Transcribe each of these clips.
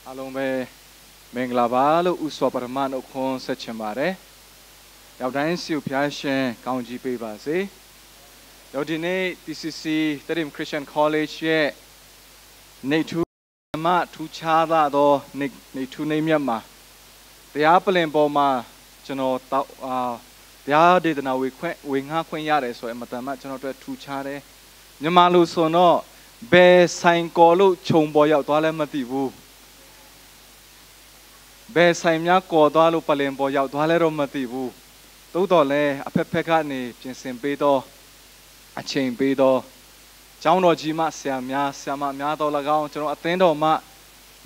阿龙呗，明拉巴路乌索帕曼乌空塞钱巴嘞，要担心偏心，讲几杯吧噻。要今年 TCC 特点 Christian College 耶，内图嘛图查达多内图内面嘛，第二不能包嘛，就那到第二的那为下困压的，所以嘛，但嘛就那对图查的，你马路上喏，被山高路冲破要多来么地步。เบสไซม์ยากอดวาลุปเลนบอยาวดวาเลโรมาติบูตัวต่อเลยอเพเพกันนี่เป็นเซมเปโตอเชนเปโตเจ้าหน้าจีมาเสียมยาตัวละก้าวจนอัตเตนดอมา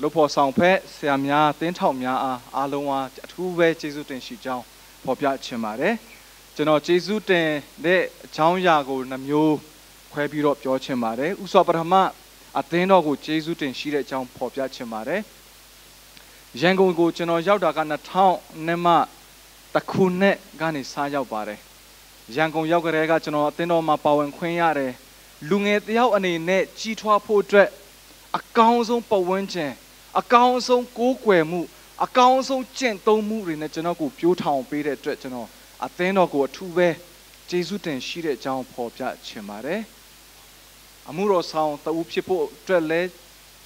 ลูกพ่อสองเพเสียมยาเต้นเท่ามยาอาลงว่าจะทุเวเจสุเตนชิเจ้าพอพิจารณาเลยจนเจสุเตนเดเจ้ายากูนำยูแควบิโรพิจารณาเลยอุศปรมาอัตเตนดอกูเจสุเตนชิเดเจ้าพอพิจารณาเลยยังคงกูจะนอยาวดากันนัดท้องเนมาตะคุณเนกันนี่สายาวบาร์ยังคงยาวกระเรกจะนอเต้นอมาป่าวขวัญยาเลยลุงเอ๋ยาวอันนี้เนจีทัวพูดด้วยอากาศทรงป่าวเจนอากาศทรงกูเกวมูอากาศทรงเจนโตมูริเนจะนอกูผิวทองไปเรื่อยๆจะนออัตเต้นอกูทุเวเจสุเตนชีเรจางพอพิจารณาเลยอามูโรสาวตะอุพิพูด้วยเลย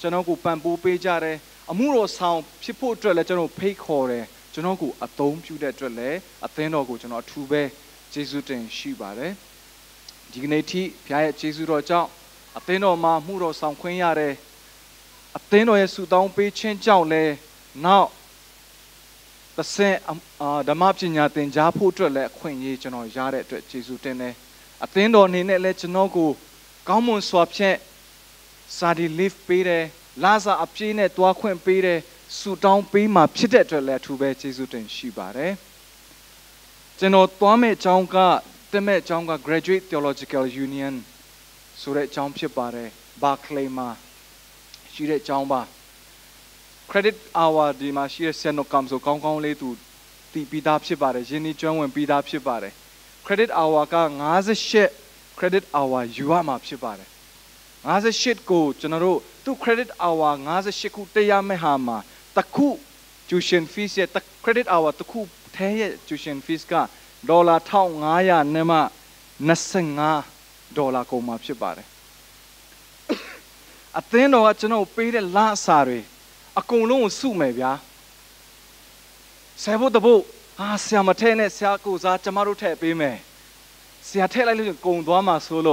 จะนอกูปันปูไปจาเลยอามูโรสาวพิพูดเลยจะนอเพย์คอเลยจะนอกูอัตโตมพิวเดด้วยเลยอัตเต้นอกูจะนอทุเวเจสุเตนชีบาเลยดีกันที่พี่ไอ้เจสุโรเจ้าอัตเต้นอมามูโรสาวขวัญยาเลยอัตเต้นอเยสุตองไปเช่นเจ้าเลยน่าแต่เส้นดามาพิญญาเต็นจ้าพูดด้วยเลยขวัญยีจะนอยาเลยด้วยเจสุเตนเลยอัตเต้นอนี่เนี่ยเลยจะนอกูก้าวมุนสวบเช่ซาดิลิฟไปเลยลาซาอับจีเนี่ยตัวขวัญไปเลยสุดท้องไปมาพิจารณาเลยทุเบเจสุเตนชีบาเลยจะนอตัวเมจ้องก็แต่เมจ้องก็ Graduate Theological Union สุดจ้องพิบาเลยบาร์คลีย์มาชีเรจ้องบ่า Credit Hour ดีมาชีเรเซนโนกัมสุก้องเลยตูตีปีดาพิบาเลยยินดีจ้องวันปีดาพิบาเลย Credit Hour ก็50 Credit Hour ยูอามาพิบาเลย50กูจะนรู้ทุก Credit Hour 50กูเตียไม่หามาตะคู่ Tuition Fees เนี่ยตะ Credit Hour ตะคู่เทีย Tuition Fees ก็$เท่า500เนี่ยมา$25กูมาพิบาเลยอัตเต้นเราจะนไปได้ล้านสารีอากงลงสู้ไหมဗျာเสียบุตรบุเสียมาเทเนี่ยเสียกูจะมารู้เทไปไหมเสียเทอะไรเรื่องกงตัวมาสู้โล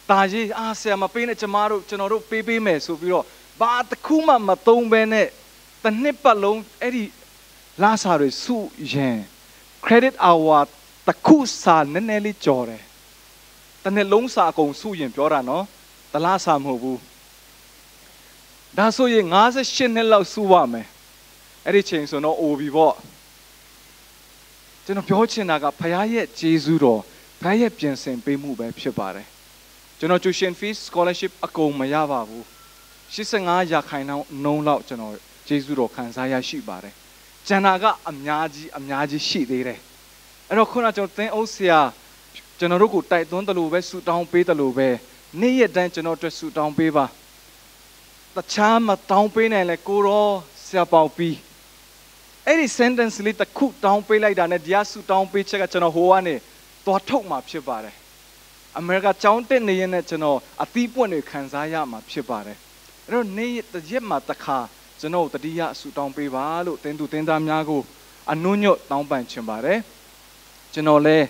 ตาจีเสียมาปีเนี่ยจะมารู้จะนรู้ปีไหมสู้พี่โรบาตะคู่มาตรงไปเนี่ยแต่เนี่ยปะลงไอ้ดิล้านสารีสู้ยังเครดิตเอาว่าตะคู่สารเนี่ยลิจอเลยแต่เนี่ยลงสากงสู้ยังเปล่าระเนาะตลาดสามหัวบูดาสุย50เนี่ยเราสู้ว่าไหมไอ้ที่เชิงส่วนน้องโอบีบอกจะน้องပြောချင်တာကဖယားရဲ့ဂျေဇုတော်ဖယားရဲ့ပြင်ဆင်ပေးမှုပဲဖြစ်ပါတယ်ကျွန်တော် tuition fees scholarship အကုန်မရပါဘူး85%လောက်ကျွန်တော်ဂျေဇုတော်ခံစားရရှိပါတယ်ကျန်တာကအများကြီးရှိသေးတယ်အဲ့တော့ခုနကျွန်တော်သင်အုပ်ဆရာကျွန်တော်တို့ကိုတိုက်သွင်းတယ်လို့ပဲဆူတောင်းပေးတယ်လို့ပဲနေ့ရက်တိုင်းကျွန်တော်တို့ဆူတောင်းပေးပါတခြားမတောင်းပေးနိုင်လဲကိုရောဆရာပေါပြီးအဲ့ဒီ sentence လေးတစ်ခုတောင်းပေးလိုက်တာနဲ့တရားဆူတောင်းပေးချက်ကကျွန်တော်ဟိုကနေသွားထုတ်မှာဖြစ်ပါတယ်အမေရိကကျောင်းတက်နေရင်လည်းကျွန်တော်အသီးပွင့်တွေခံစားရမှာဖြစ်ပါတယ်အဲ့တော့နေ့ရက်မှာတစ်ခါကျွန်တော်တတိယဆူတောင်းပေးပါလို့တင်းသူတင်းသားများကိုအနုညွတ်တောင်းပန်ချင်ပါတယ်ကျွန်တော်လည်း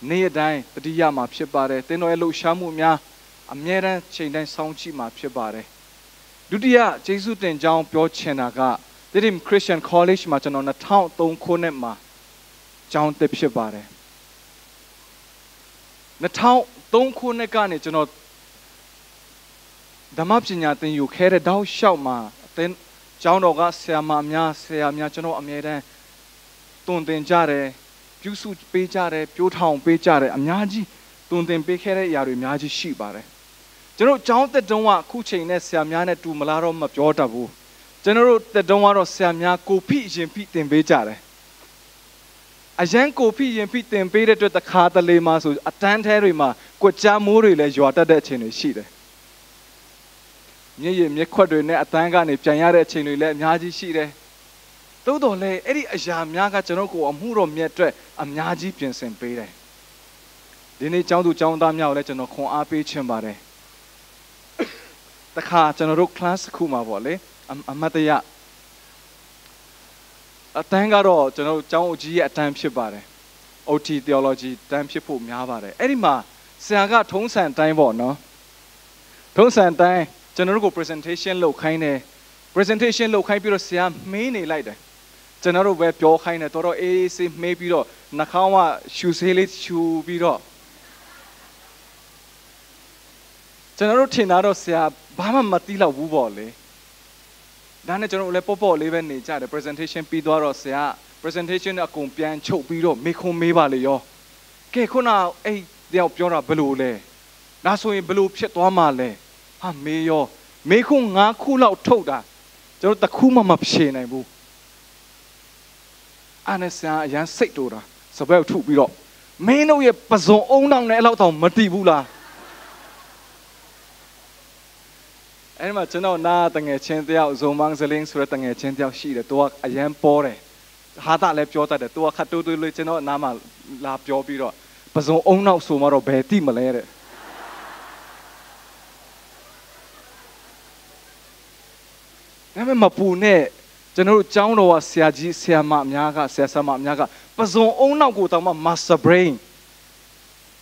နေ့ရက်တိုင်းတတိယမှာဖြစ်ပါတယ်တင်းတော်ရဲ့လှူရှားမှုများအမြဲတမ်းချိန်တိုင်းစောင့်ကြည့်မှာဖြစ်ပါတယ်ဒုတိယကျေးဇူးတင်ကြောင်းပြောချင်တာကဒီ Christian College မှာကျွန်တော်2003ခုနှစ်မှာကျောင်းတက်ဖြစ်ပါတယ်2003ခုနှစ်ကနေကျွန်တော်ဓမ္မပညာသင်ယူခဲ့တဲ့တောက်လျှောက်မှာအသင်းကျောင်းတော်ကဆရာမများကျွန်တော်အမြဲတမ်းတွင်တင်ကြတယ်ပြုစုပေးကြတယ်ပြိုးထောင်ပေးကြတယ်အများကြီးတွင်တင်ပေးခဲ့တဲ့အရာတွေအများကြီးရှိပါတယ်ကျွန်တော်ကျောင်းတက်တုန်းကခုချိန်နဲ့ဆရာများနဲ့တူမလားတော့မပြောတတ်ဘူးကျွန်တော်တို့တက်တုန်းကတော့ဆရာများကိုဖိရင်ဖိတင်ပေးကြတယ်အရန်ကိုဖိရင်ဖိတင်ပေးတဲ့အတွက်တခါတလေမှာဆိုအတန်းထဲတွေမှာကွက်ကြားမိုးတွေလည်းရွာတတ်တဲ့အချိန်တွေရှိတယ် မြေရည်မြက်ခွက်တွေနဲ့အတန်းကနေပြန်ရတဲ့အချိန်တွေလည်းအများကြီးရှိတယ်တိုးတော်လည်းအဲ့ဒီအရာများကကျွန်တော်ကိုအမှုတော်မြတ်အတွက်အများကြီးပြင်ဆင်ပေးတယ်ဒီနေ့ကျောင်းသူကျောင်းသားများကိုလည်းကျွန်တော်ခွန်အားပေးချင်ပါတယ်တခါကျွန်တော်တို့ class ခုမှာပေါ့လေအမတ်တရအတန်းကတော့ကျွန်တော်ကျောင်းအကြီးရဲ့အတန်းဖြစ်ပါတယ် OT theology တန်းဖြစ်ဖို့များပါတယ်အဲ့ဒီမှာဆရာကထုံးစံတိုင်းပေါ့နော်ထုံးစံတိုင်းကျွန်တော်တို့ကို presentation လုပ်ခိုင်းတယ် presentation လုပ်ခိုင်းပြီးတော့ဆရာမေးနေလိုက်တယ်ကျွန်တော်တို့ပဲပြောခိုင်းတယ်တော်တော်အေးဆေးမေးပြီးတော့နှာခေါင်းကရှူဆေးလေးရှူပြီးတော့ကျွန်တော်တို့ထင်တာတော့ဆရာဘာမှမသိတော့ဘူးပေါ့လေဒါနဲ့ကျွန်တော်လည်းပေါ့လေးပဲနေကြတယ် presentation ပြီးသွားတော့ဆရာ presentation အကုန်ပြန်ချုပ်ပြီးတော့မေးခွန်းမေးပါလေရောကဲခုနအဲ့တယောက်ပြောတာဘယ်လိုလဲဒါဆိုရင်ဘယ်လိုဖြစ်သွားမှာလဲဟာမေးရောမေးခွန်း9ခုလောက်ထုတ်တာကျွန်တော်တစ်ခုမှမဖြေနိုင်ဘူးအဲ့နဲ့ဆရာအရန်စိတ်တူတာစပယ်ထုတ်ပြီးတော့မင်းတို့ရဲ့ပဇွန်အုံနောက်နဲ့အဲ့လောက်တော့မတည်ဘူးလားအဲ့မှာကျွန်တော်နားတငယ်ချင်းတယောက်ဇုံမန်းဇလင်းဆိုတဲ့တငယ်ချင်းတယောက်ရှိတယ်သူကအရန်ပေါ်တယ်ဟာတာလည်းပြောတတ်တယ်သူကခတ်တူတူလေးကျွန်တော်နားမှာလာပြောပြီးတော့ပဇွန်အုံနောက်ဆိုမှတော့ဘယ်တိမလဲတဲ့ဒါပေမဲ့မပူနဲ့ကျွန်တော်တို့ကျောင်းတော်ကဆရာကြီးဆရာမအများကဆရာဆရာမအများကပဇွန်အုံနောက်ကိုတောင်မှ master brain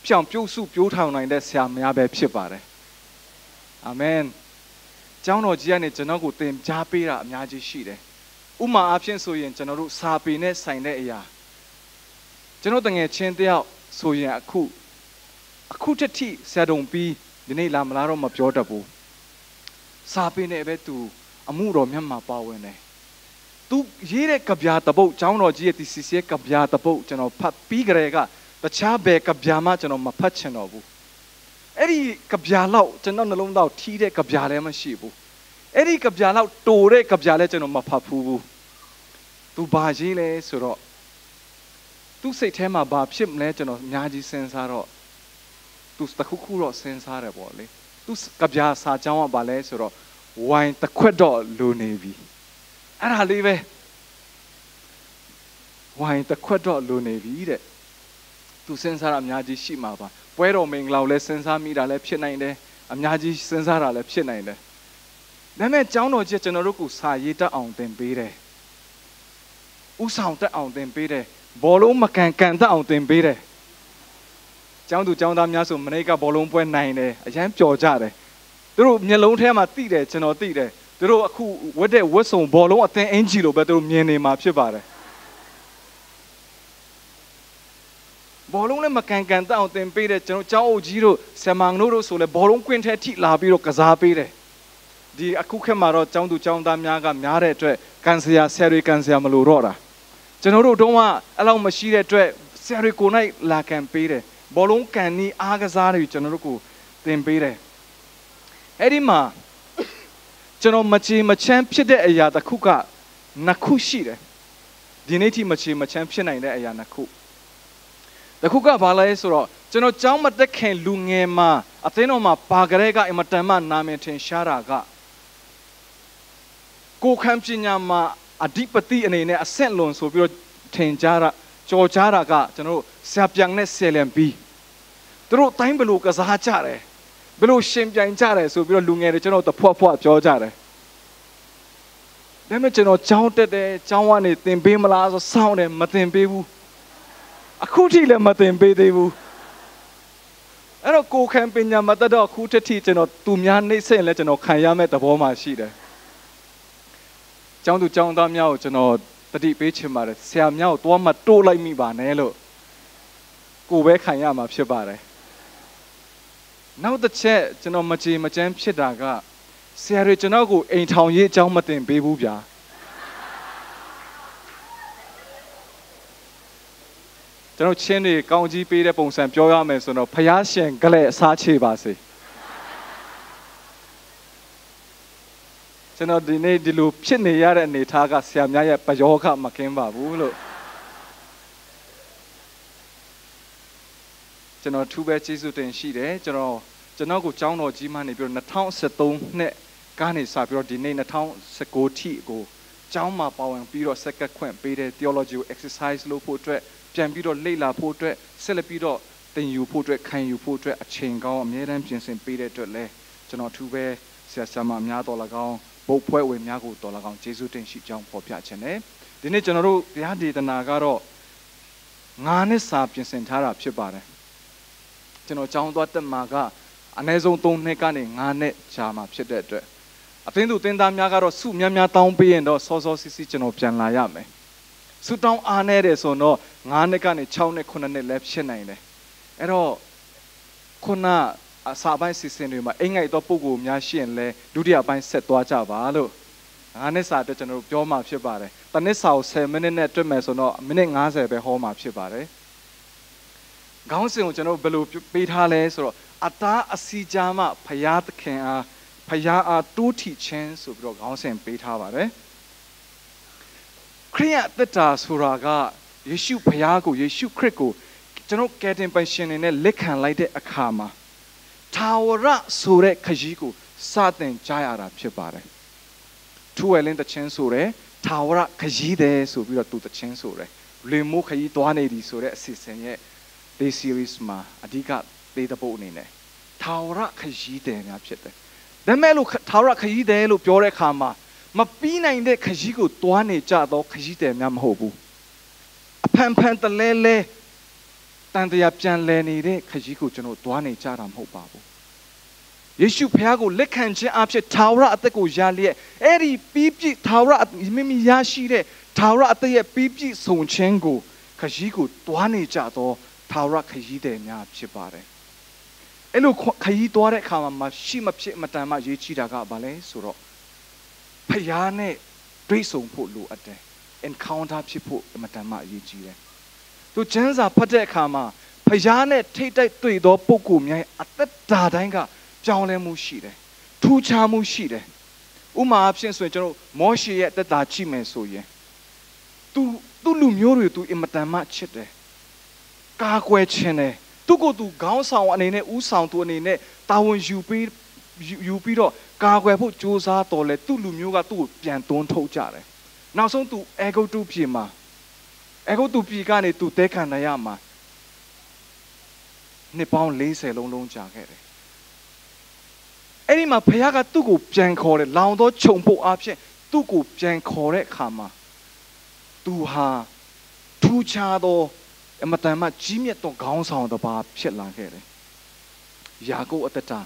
ပြောင်းပြုစုပြိုးထောင်နိုင်တဲ့ဆရာမများပဲဖြစ်ပါတယ်အာမင်ကျောင်းတော်ကြီးကနေကျွန်တော်ကိုသင်ကြားပေးတာအများကြီးရှိတယ်ဥမာအားဖြင့်ဆိုရင်ကျွန်တော်တို့စာပေနဲ့ဆိုင်တဲ့အရာကျွန်တော်တငယ်ချင်းတယောက်ဆိုရင်အခုတတိဆရာတော်ပြီးဒီနေ့လာမလားတော့မပြောတတ်ဘူးစာပေနဲ့ပဲသူအမှုတော်မြတ်မှာပါဝင်တယ်သူရေးတဲ့ကဗျာတပုတ်ကျောင်းတော်ကြီးရဲ့ thesis ကဗျာတပုတ်ကျွန်တော်ဖတ်ပြီးကြတဲ့ကတခြားဘယ်ကဗျာမှကျွန်တော်မဖတ်ချင်တော့ဘူးအဲ့ဒီကဗျာလောက်ကျွန်တော်နှလုံးသားထီးတဲ့ကဗျာလည်းမရှိဘူးအဲ့ဒီကဗျာလောက်တိုတဲ့ကဗျာလည်းကျွန်တော်မဖတ်ဘူးသူဘာရေးလဲဆိုတော့သူစိတ်ထဲမှာဘာဖြစ်မလဲကျွန်တော်အများကြီးစဉ်းစားတော့သူတခုခုတော့စဉ်းစားတယ်ပေါ့လေသူကဗျာစာကြောင်းကဘာလဲဆိုတော့ဝိုင်တစ်ခွက်တော့လိုနေပြီအဲ့ဒါလေးပဲဝိုင်တစ်ခွက်တော့လိုနေပြီတဲ့သူစဉ်းစားတာအများကြီးရှိမှာပါပွဲတော်မင်္ဂလာလည်းစဉ်းစားမိတာလည်းဖြစ်နိုင်တယ်အများကြီးစဉ်းစားတာလည်းဖြစ်နိုင်တယ်ဒါပေမဲ့ကျောင်းတော်ကြီးကျွန်တော်တို့ကိုစာရေးတတ်အောင်သင်ပေးတယ်ဥဆောင်တတ်အောင်သင်ပေးတယ်ဘောလုံးမကန်တတ်အောင်သင်ပေးတယ်ကျောင်းသူကျောင်းသားများဆိုမနေ့ကဘောလုံးပွဲနိုင်တယ်အရန်ပျော်ကြတယ်သူတို့မျက်လုံးထဲမှာတိတယ်ကျွန်တော်တိတယ်သူတို့အခုဝတ်တဲ့ဝတ်စုံဘောလုံးအသင်းအင်ဂျီလိုပဲသူတို့မြင်နေမှာဖြစ်ပါတယ်ဘောလုံးလည်းမကန်တတ်အောင်သင်ပေးတယ်ကျွန်တော်ကျောင်းအုပ်ကြီးတို့ဆမ်မန်တို့ဆိုလဲဘောလုံးကွင်းထဲထိလာပြီးတော့ကစားပေးတယ်ဒီအခုခေတ်မှာတော့ကျောင်းသူကျောင်းသားများကများတဲ့အတွက်ကန်ဆရာဆရာတွေကန်ဆရာမလို့တော့တာကျွန်တော်တို့တုန်းကအဲ့လောက်မရှိတဲ့အတွက်ဆရာတွေကိုယ်၌လာကန်ပေးတယ်ဘောလုံးကန်နီးအားကစားတွေကျွန်တော်တို့ကိုသင်ပေးတယ်အဲ့ဒီမှာကျွန်တော်မချေမချမ်းဖြစ်တဲ့အရာတစ်ခုကနှစ်ခုရှိတယ်ဒီနေ့ထိမချေမချမ်းဖြစ်နိုင်တဲ့အရာနှစ်ခုတစ်ခုကဘာလဲဆိုတော့ကျွန်တော်ကျောင်းမတက်ခင်လူငယ်မှာအသင်းတော်မှာပါကြတဲ့ကအင်မတန်မှနာမည်ထင်ရှားတာကကိုခံပညာမှာအဓိပတိအနေနဲ့အဆင့်လွန်ဆိုပြီးတော့ထင်ကြတာကြော်ကြတာကကျွန်တော်ဆရာပြန်နဲ့ဆယ်လံပြီးသူတို့တိုင်းဘလို့ကစားကြတယ်ဘလို့ရှင်ပြိုင်ကြတယ်ဆိုပြီးတော့လူငယ်တွေကျွန်တော်တဖွားဖွားပြောကြတယ်ဒါပေမဲ့ကျွန်တော်ကျောင်းတက်တယ်ကျောင်းကနေသင်ပေးမလားဆိုစောင့်တယ်မသင်ပေးဘူးအခုထိလည်းမသင်ပေးသေးဘူးအဲ့တော့ကိုခံပညာမတတ်တော့အခုတထိကျွန်တော်သူများနှိမ့်ဆက်လဲကျွန်တော်ခံရမယ့်သဘောမှရှိတယ်ကျောင်းသူကျောင်းသားများကိုကျွန်တော်တတိပေးချင်ပါတယ်ဆရာများကိုသွားမတိုးလိုက်မိပါနဲ့လို့ကိုပဲခံရမှာဖြစ်ပါတယ်နောက်တစ်ချက်ကျွန်တော်မကြေမကျန်းဖြစ်တာကဆရာတွေကျွန်တော်ကိုအိမ်ထောင်ရေးအကြောင်းမတင်ပေးဘူးဗျာကျွန်တော်ချင်းတွေကောင်းကြီးပေးတဲ့ပုံစံပြောရမယ်ဆိုတော့ဖယားရှင်ကလေးအစားချေပါစေကျွန်တော်ဒီနေ့ဒီလိုဖြစ်နေရတဲ့အနေထားကဆရာများရဲ့ပယောဂမကင်းပါဘူးလို့ကျွန်တော်ထူးပဲကျေးဇူးတင်ရှိတယ်ကျွန်တော်ကိုကျောင်းတော်ကြီးမှနေပြီးတော့2013နှစ်က ကနေစပြီးတော့ဒီနေ့2019ထိကိုကျောင်းမှာပါဝင်ပြီးတော့စက္ကန့်ခွင့်ပေးတဲ့ theology ကို exercise လုပ်ဖို့အတွက်ပြန်ပြီးတော့လေ့လာဖို့အတွက်ဆက်လက်ပြီးတော့သင်ယူဖို့အတွက်ခံယူဖို့အတွက်အချိန်ကောင်းအများတန်းပြင်ဆင်ပေးတဲ့အတွက်လည်းကျွန်တော်အထူးပဲဆရာဆရာမအများတော်၎င်းဘုတ်ဖွဲ့ဝင်များကိုတော်၎င်းကျေးဇူးတင်ရှိကြောင်းဖော်ပြခြင်းနဲ့ဒီနေ့ကျွန်တော်တို့တရားဒေသနာကတော့9နှစ်စာပြင်ဆင်ထားတာဖြစ်ပါတယ်ကျွန်တော်ကျောင်းသွားတက်မှာကအနည်းဆုံး3နှစ်ကနေ9နှစ်ကြာမှာဖြစ်တဲ့အတွက်အသင်းသူအသင်းသားများကတော့စုများများတောင်းပေးရင်တော့စောစောစီးစီးကျွန်တော်ပြန်လာရမယ်စုတောင်းအားနေတယ်ဆိုတော့9နှစ်ကနေ6နှစ်9နှစ်လည်းဖြစ်နိုင်တယ်အဲ့တော့ခုနအစာပိုင်းစီစဉ်တွေမှာအိမ်ငိုက်တော့ပုံကိုများရှိရင်လဲဒုတိယပိုင်းဆက်သွားကြပါလို့9နှစ်စာအတွက်ကျွန်တော်တို့ပြောမှာဖြစ်ပါတယ်တနစ်စာကို10မိနစ်နဲ့တွက်မယ်ဆိုတော့မိနစ်50ပဲဟောမှာဖြစ်ပါတယ်ခေါင်းစဉ်ကိုကျွန်တော်ဘယ်လိုပေးထားလဲဆိုတော့အသားအစီကြားမှဖယားသခင်အားဖယားအားတိုးထီခြင်းဆိုပြီးတော့ခေါင်းစဉ်ပေးထားပါတယ်ခရိယအသက်တာဆိုတာကယေရှုဖယားကိုယေရှုခရစ်ကိုကျွန်တော်ကယ်တင်ပိုင်ရှင်နေနဲ့လက်ခံလိုက်တဲ့အခါမှာထာဝရဆိုတဲ့ခရီးကိုစတင်ကြရတာဖြစ်ပါတယ်ထူဝဲလင်းတခြင်းဆိုတဲ့ထာဝရခရီးတယ်ဆိုပြီးတော့သူတခြင်းဆိုတယ်လေမိုးခရီးသွားနေပြီဆိုတဲ့အစီအစဉ်ရဲ့ day series မှာအဓိကပေးတဲ့ပုတ်အနေနဲ့ထာဝရခရီးတယ်များဖြစ်တယ်ဒါမဲ့လို့ထာဝရခရီးတယ်လို့ပြောတဲ့အခါမှာမပြီးနိုင်တဲ့ခရီးကိုသွားနေကြတော့ခရီးတယ်များမဟုတ်ဘူးအဖန်ဖန်တလဲလဲတန်တရားပြန်လဲနေတဲ့ခရီးကိုကျွန်တော်သွားနေကြတာမဟုတ်ပါဘူးယေရှုဖခင်ကိုလက်ခံခြင်းအဖြစ်ထာဝရအသက်ကိုရလျက်အဲ့ဒီပြီးပြည့်ထာဝရမိမိရရှိတဲ့ထာဝရအသက်ရဲ့ပြီးပြည့်စုံခြင်းကိုခရီးကိုသွားနေကြတော့ထာဝရခရီးတယ်များဖြစ်ပါတယ်အဲ့လိုခရီးသွားတဲ့အခါမှာမရှိမဖြစ်မတန်မှရေးချီတာကဘာလဲဆိုတော့ဖခင်နဲ့တွေ့ဆုံဖို့လိုအပ်တယ် encounter ဖြစ်ဖို့အမတန်မှအရေးကြီးတယ်သူကျမ်းစာဖတ်တဲ့အခါမှာဖခင်နဲ့ထိတ်တိုက်တွေ့သောပုဂ္ဂိုလ်များအသက်တာတိုင်းကပြောင်းလဲမှုရှိတယ်ထူးခြားမှုရှိတယ်ဥပမာအဖြစ်ဆိုရင်ကျွန်တော်မောရှေရဲ့အသက်တာကြည့်မယ်ဆိုရင်သူလူမျိုးတွေသူအင်မတန်မှချစ်တယ်ကာကွယ်ခြင်းတယ်သူကိုယ်သူခေါင်းဆောင်အနေနဲ့ဥဆောင်သူအနေနဲ့တာဝန်ယူပြီးတော့ကာကွယ်ဖို့ကြိုးစားတော်လဲသူ့လူမျိုးကသူ့ကိုပြန်တွန်းထုတ်ကြတယ်နောက်ဆုံးသူအေဂုတ်တုပြည်မှာအေဂုတ်တုပြည်ကနေသူတဲခံနိုင်ရမှာနှစ်ပေါင်း40လုံးကြာခဲ့တယ်အဲ့ဒီမှာဖခင်ကသူ့ကိုပြန်ခေါ်တယ်လောင်သောခြုံဖို့အဖြစ်သူ့ကိုပြန်ခေါ်တဲ့အခါမှာသူဟာထူးခြားသောအမတန်မှကြီးမြတ်သောခေါင်းဆောင်တစ်ပါးဖြစ်လာခဲ့တယ်ယာကုပ်အသက်တာ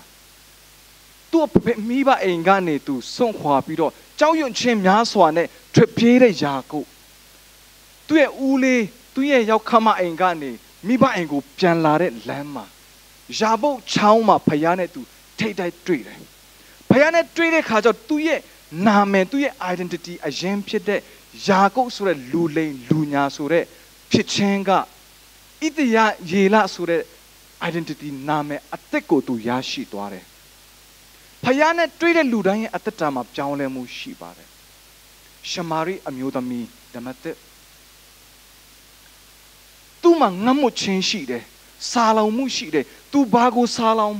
သူ့မိဘအိမ်ကနေသူစွန့်ခွာပြီးတော့ကြောက်ရွံ့ခြင်းများစွာနဲ့ထွက်ပြေးတဲ့ယာကုပ်သူ့ရဲ့ဦးလေးသူ့ရဲ့ရောက်ခမအိမ်ကနေမိဘအိမ်ကိုပြန်လာတဲ့လမ်းမှာယာဘုတ်ချောင်းမှာဖခင်နဲ့သူထိတ်တိုက်တွေ့တယ်ဖခင်နဲ့တွေ့တဲ့ခါကျတော့သူ့ရဲ့နာမည်သူ့ရဲ့ identity အရင်ဖြစ်တဲ့ယာကုပ်ဆိုတဲ့လူလိမ်လူညာဆိုတဲ့ဖြစ်ခြင်းကဣသရေလဆိုတဲ့ identity နာမည်အသက်ကိုသူရရှိသွားတယ်ဖခင်နဲ့တွေ့တဲ့လူတိုင်းရဲ့အသက်တာမှာပြောင်းလဲမှုရှိပါတယ်ရှမာရိအမျိုးသမီးဓမ္မသစ်သူ့မှာငတ်မွတ်ခြင်းရှိတယ်စာလောင်မှုရှိတယ်သူဘာကိုစာလောင်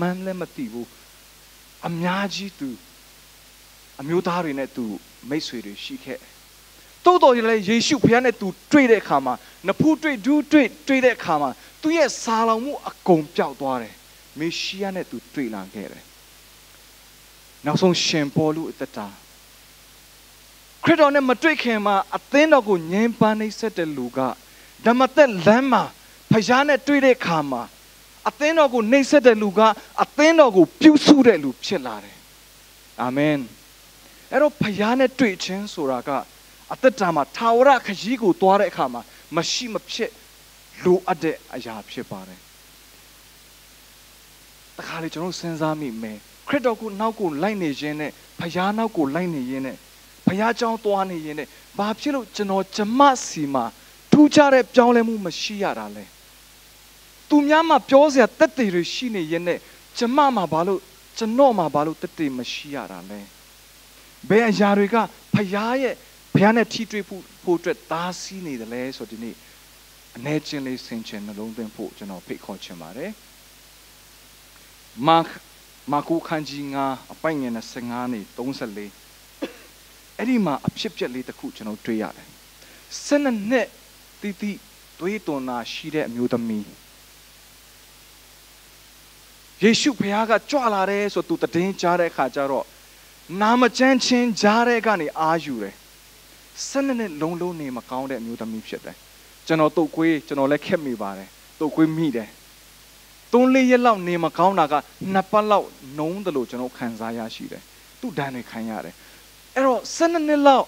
မှန်းလည်းမသိဘူးအများကြီးသူအမျိုးသားတွေနဲ့သူမိတ်ဆွေတွေရှိခဲ့တိုးတော်လည်းယေရှုဖခင်နဲ့သူတွေ့တဲ့အခါမှာနဖူးတွေ့ဒူးတွေ့တဲ့အခါမှာသူရဲ့စာလောင်မှုအကုန်ပျောက်သွားတယ်မေရှိယနဲ့သူတွေ့လာခဲ့တယ်နောက်ဆုံးရှင်ပေါလုအသက်တာခရစ်တော်နဲ့မတွေ့ခင်မှာအသင်းတော်ကိုငြင်းပန်းနှိပ်စက်တဲ့လူကဓမ္မသက်လမ်းမှာဖခင်နဲ့တွေ့တဲ့အခါမှာအသင်းတော်ကိုနှိပ်စက်တဲ့လူကအသင်းတော်ကိုပြုစုတဲ့လူဖြစ်လာတယ်အာမင်အဲ့တော့ဖခင်နဲ့တွေ့ခြင်းဆိုတာကအသက်တာမှာထာဝရခရီးကိုသွားတဲ့အခါမှာမရှိမဖြစ်လိုအပ်တဲ့အရာဖြစ်ပါတယ်တခါလေကျွန်တော်စဉ်းစားမိမယ်ခရစ်တော်ကိုနောက်ကိုလိုက်နေခြင်းနဲ့ဖခင်နောက်ကိုလိုက်နေခြင်းနဲ့ဖခင်ကြောင်းသွားနေခြင်းနဲ့ဘာဖြစ်လို့ကျမစီမှာထူးခြားတဲ့ပြောင်းလဲမှုမရှိရတာလဲသူများမှာပြောစရာတက်တွေရှိနေရင်နဲ့ကျွန်တော်မှာဘာလို့တက်တွေမရှိရတာလဲဘယ်အရာတွေကဖခင်နဲ့ထိတွေ့ဖို့အတွက်သားစီးနေတယ်လဲဆိုဒီနေ့အနေချင်းလေးဆင်ခြင်နှလုံးသွင်းဖို့ကျွန်တော်ဖိတ်ခေါ်ချင်ပါတယ်မတ် မာကုခန်းကြီး9အပိုင်ငယ်နဲ့15နေ34အဲ့ဒီမှာအဖြစ်ပြက်လေးတစ်ခုကျွန်တော်တွေ့ရတယ်12နှစ်တိတိသွေးသွန်နာရှိတဲ့အမျိုးသမီးယေရှုဖခင်ကကြွလာတယ်ဆိုသူတည်င်းကြားတဲ့အခါကျတော့နာမကျန်းချင်းကြားတဲ့ကနေအာယူတယ်12နှစ်လုံးလုံးနေမကောင်းတဲ့အမျိုးသမီးဖြစ်တယ်ကျွန်တော်တုတ်ကွေးကျွန်တော်လည်းခက်မိပါတယ်တုတ်ကွေးမိတယ်3-4ရက်လောက်နေမကောင်းတာက2ပတ်လောက်နှုံးတယ်လို့ကျွန်တော်ခံစားရရှိတယ်သူ့ဒဏ်တွေခံရတယ်အဲ့တော့12နှစ်လောက်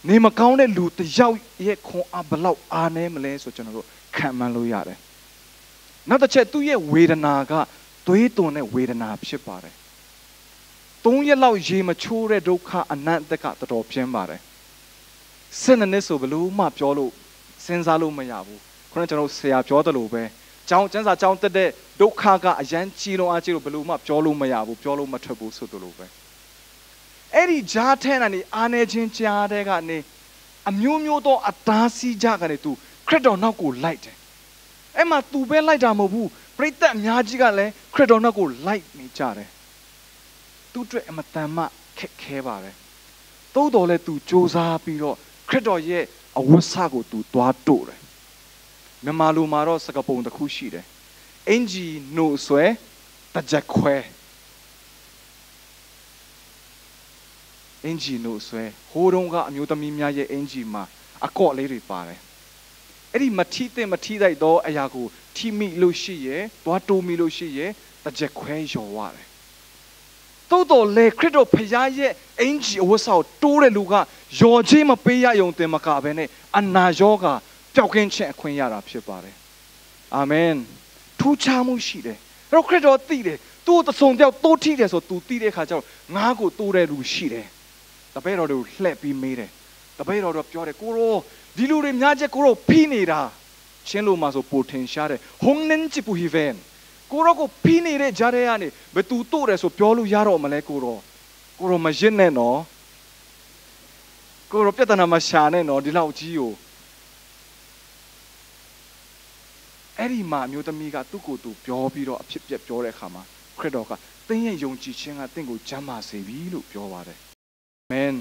နေမကောင်းတဲ့လူတယောက်ရဲ့ခွန်အားဘလောက်အားနည်းမလဲဆိုကျွန်တော်တို့ခံမှန်းလို့ရတယ်နောက်တစ်ချက်သူ့ရဲ့ဝေဒနာကသွေးသွန်တဲ့ဝေဒနာဖြစ်ပါတယ်3ရက်လောက်ရေမချိုးတဲ့ဒုက္ခအနန္တကတော်တော်ပြင်းပါတယ်12နှစ်ဆိုဘလို့မှပြောလို့စဉ်းစားလို့မရဘူးခုနကကျွန်တော်ဆရာပြောတယ်လို့ပဲကျောင်းကျန်းစာကျောင်းတက်တဲ့ဒုက္ခကအရန်ကြီးလုံးအားကြီးလို့ဘလို့မှပြောလို့မရဘူးပြောလို့မထွက်ဘူးဆိုတယ်လို့ပဲအဲ့ဒီဂျားထဲကနေအားနေချင်းကြားတဲ့ကနေအမျိုးမျိုးသောအသားစီးကြကနေသူခရစ်တော်နောက်ကိုလိုက်တယ်အဲ့မှာသူပဲလိုက်တာမဟုတ်ဘူးပရိသတ်အများကြီးကလည်းခရစ်တော်နောက်ကိုလိုက်နေကြတယ်သူ့အတွက်အမတန်မှခက်ခဲပါတယ်သို့တော်လည်းသူစူးစမ်းပြီးတော့ခရစ်တော်ရဲ့အဝတ်စကိုသူသွားတို့တယ်မြန်မာလူမှာတော့စကားပုံတစ်ခုရှိတယ်အင်ဂျီနိုဆွဲတကြက်ခွဲအင်ဂျီနိုဆွဲဟိုးတုန်းကအမျိုးသမီးများရဲ့အင်ဂျီမှာအကော့လေးတွေပါတယ်အဲ့ဒီမထီးတဲ့မထီးတိုက်တော့အရာကိုထီမိလို့ရှိရဲသွားတိုးမိလို့ရှိရဲတကြက်ခွဲလျော်ရတယ်တိုးတော်လေခရစ်တော်ဖခင်ရဲ့အင်ဂျီအဝတ်စာကိုတိုးတဲ့လူကလျော်ခြင်းမပေးရယုံတင်မကဘဲနဲ့အနာရောဂါပျောက်ကင်းခြင်းအခွင့်ရတာဖြစ်ပါတယ်အာမင်ထူးခြားမှုရှိတယ်အဲ့တော့ခရစ်တော်သိတယ်သူ့တဆုံတယောက်တိုးထီးတယ်ဆိုသူသိတဲ့အခါကျတော့ငါ့ကိုတိုးတဲ့လူရှိတယ်တပည့်တော်တို့လှည့်ပြီးမေးတယ်တပည့်တော်တို့ပြောတယ်ကိုရောဒီလူတွေများချက်ကိုရောဖိနေတာချင်းလိုမှာဆိုပိုထင်ရှားတယ်ဟုံနင်းချပူဟီဗန်ကိုရောကိုဖိနေတဲ့ဂျာရဲကနေဘယ်သူတိုးတယ်ဆိုပြောလို့ရတော့မလဲကိုရောမရစ်နဲ့နော်ကိုရောပြဿနာမရှာနဲ့နော်ဒီလောက်ကြီးကိုအဲ့ဒီမှာမျိုးသမီးကသူ့ကိုယ်သူပြောပြီးတော့အဖြစ်ပြက်ပြောတဲ့အခါမှာခရစ်တော်ကသင်ရဲ့ယုံကြည်ခြင်းကသင်ကိုကျမ်းမာစေပြီလို့ပြောပါတယ်အာမင်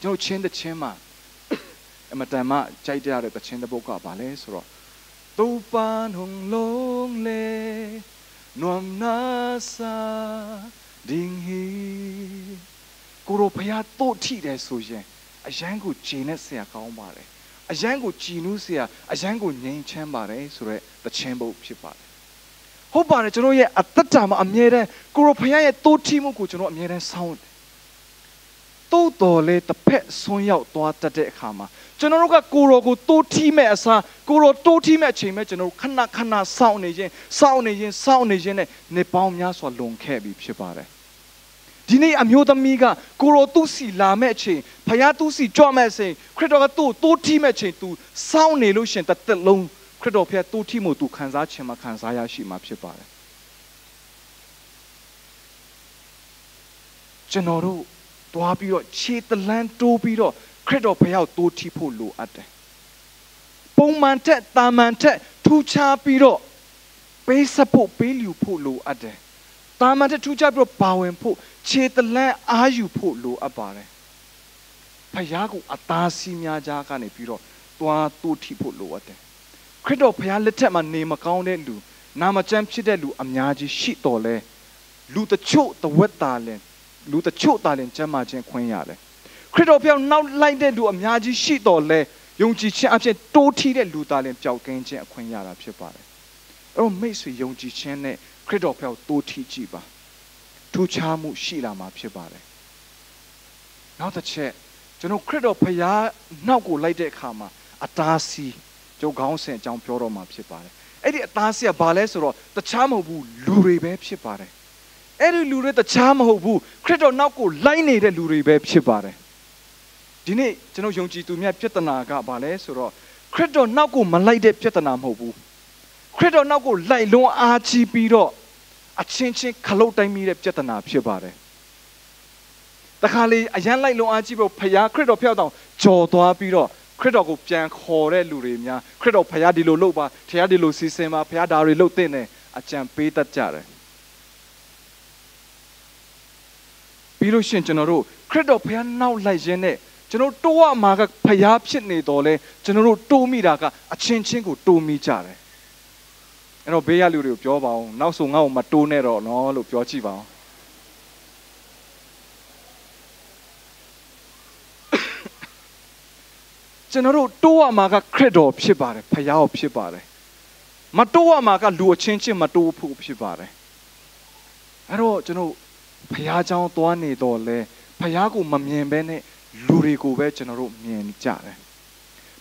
ကျွန်တော်ချင်းတဲ့ချင်းမှာအမတန်မှကြိုက်ကြတဲ့ချင်းတဲ့ပုဂ္ဂိုလ်ကဘာလဲဆိုတော့တူပန်ဟုံလုံးလေနွမ်နာစာဒင်းဟီကိုရောဖျားတို့ထိတယ်ဆိုရင်အရန်ကိုဂျင်းနဲ့ဆရာကောင်းပါတယ်အရန်ကိုကြည်နူးဆရာအရန်ကိုငြိမ်ချမ်းပါတယ်ဆိုတော့တခြင်းပုတ်ဖြစ်ပါတယ်ဟုတ်ပါတယ်ကျွန်တော်ရဲ့အသက်တာမှာအမြဲတမ်းကိုရောဖခင်ရဲ့တိုးထီမှုကိုကျွန်တော်အမြဲတမ်းစောင့်တယ်တိုးတော်လေတစ်ဖက်ဆွန်းရောက်သွားတတ်တဲ့အခါမှာကျွန်တော်တို့ကကိုရောကိုတိုးထီမဲ့အစားကိုရောတိုးထီမဲ့အချိန်မဲ့ကျွန်တော်တို့ခဏစောင့်နေခြင်းနဲ့နေပေါင်းများစွာလွန်ခဲ့ပြီဖြစ်ပါတယ်ဒီနေ့အမျိုးသမီးကကိုရောသူ့စီလာမဲ့အချိန်ဖခင်သူ့စီကြွမဲ့အချိန်ခရစ်တော်ကသူ့တိုးထီမဲ့အချိန်သူစောင့်နေလို့ရှင်တစ်သက်လုံးခရစ်တော်ဖခင်တိုးထီမှုသူခံစားခြင်းမှာခံစားရရှိမှာဖြစ်ပါတယ်ကျွန်တော်တို့တွားပြီးတော့ခြေတလန်းတိုးပြီးတော့ခရစ်တော်ဖခင်ကိုတိုးထီဖို့လိုအပ်တယ်ပုံမှန်ထက်တာမန်ထက်ထူးခြားပြီးတော့ပေးစဖို့ပေးလူဖို့လိုအပ်တယ်တာမန်ထက်ထူးခြားပြီးတော့ပါဝင်ဖို့ခြေတလန်းအားယူဖို့လိုအပ်ပါတယ်ဖခင်ကိုအသားစီးများကြားကနေပြီးတော့တွားတိုးထီဖို့လိုအပ်တယ်ခရစ်တော်ဖခင်လက်ထက်မှာနေမကောင်းတဲ့လူနာမကျန်းဖြစ်တဲ့လူအများကြီးရှိတော်လဲလူတချို့တဝက်သားလဲလူတချို့သားလဲကျမ်းမာခြင်းခွင့်ရတယ်ခရစ်တော်ဖခင်နောက်လိုက်တဲ့လူအများကြီးရှိတော်လဲယုံကြည်ခြင်းအဖြစ်တိုးထီးတဲ့လူသားလဲပျောက်ကင်းခြင်းအခွင့်ရတာဖြစ်ပါတယ်အဲ့တော့မိတ်ဆွေယုံကြည်ခြင်းနဲ့ခရစ်တော်ဖခင်တိုးထီးကြည့်ပါထူးခြားမှုရှိလာမှာဖြစ်ပါတယ်နောက်တစ်ချက်ကျွန်တော်ခရစ်တော်ဖခင်နောက်ကိုလိုက်တဲ့အခါမှာအတားစီကျုပ်ခေါင်းစဉ်အကြောင်းပြောတော့မှာဖြစ်ပါတယ်အဲ့ဒီအသားစီကဘာလဲဆိုတော့တခြားမဟုတ်ဘူးလူတွေပဲဖြစ်ပါတယ်အဲ့ဒီလူတွေတခြားမဟုတ်ဘူးခရစ်တော်နောက်ကိုလိုက်နေတဲ့လူတွေပဲဖြစ်ပါတယ်ဒီနေ့ကျွန်တော်ယုံကြည်သူများပြဿနာကဘာလဲဆိုတော့ခရစ်တော်နောက်ကိုမလိုက်တဲ့ပြဿနာမဟုတ်ဘူးခရစ်တော်နောက်ကိုလိုက်လွန်အားကြီးပြီးတော့အချင်းချင်းခလုတ်တိုင်းမိတဲ့ပြဿနာဖြစ်ပါတယ်တခါလေအရန်လိုက်လွန်အားကြီးပြီးဖခင်ခရစ်တော်ဖျောက်တော့ကြော်သွားပြီးတော့ခရစ်တော်ကိုပြန်ခေါ်တဲ့လူတွေများခရစ်တော်ဖခင်ဒီလိုလုပ်ပါဖခင်ဒီလိုစီစဉ်ပါဖခင်ဒါတွေလုပ်တဲ့နဲ့အကြံပေးတတ်ကြတယ် ပြီးလို့ရှိရင်ကျွန်တော်တို့ခရစ်တော်ဘုရားနောက်လိုက်ခြင်းနဲ့ကျွန်တော်တိုးရမှာကဘုရားဖြစ်နေတော်လဲကျွန်တော်တို့တိုးမိတာကအချင်းချင်းကိုတိုးမိကြတယ်အဲ့တော့ဘေးရလူတွေကိုပြောပါအောင်နောက်ဆိုငါ့ကိုမတိုးနဲ့တော့နော်လို့ပြောကြည့်ပါအောင်ကျွန်တော်တို့တိုးရမှာကခရစ်တော်ဖြစ်ပါတယ်ဘုရားကိုဖြစ်ပါတယ်မတိုးရမှာကလူအချင်းချင်းမတိုးဖို့ဖြစ်ပါတယ်အဲ့တော့ကျွန်တော်ဘုရားเจ้าသွားနေတော့လဲဘုရားကိုမမြင်ဘဲနဲ့လူတွေကိုပဲကျွန်တော်တို့မြင်ကြတယ်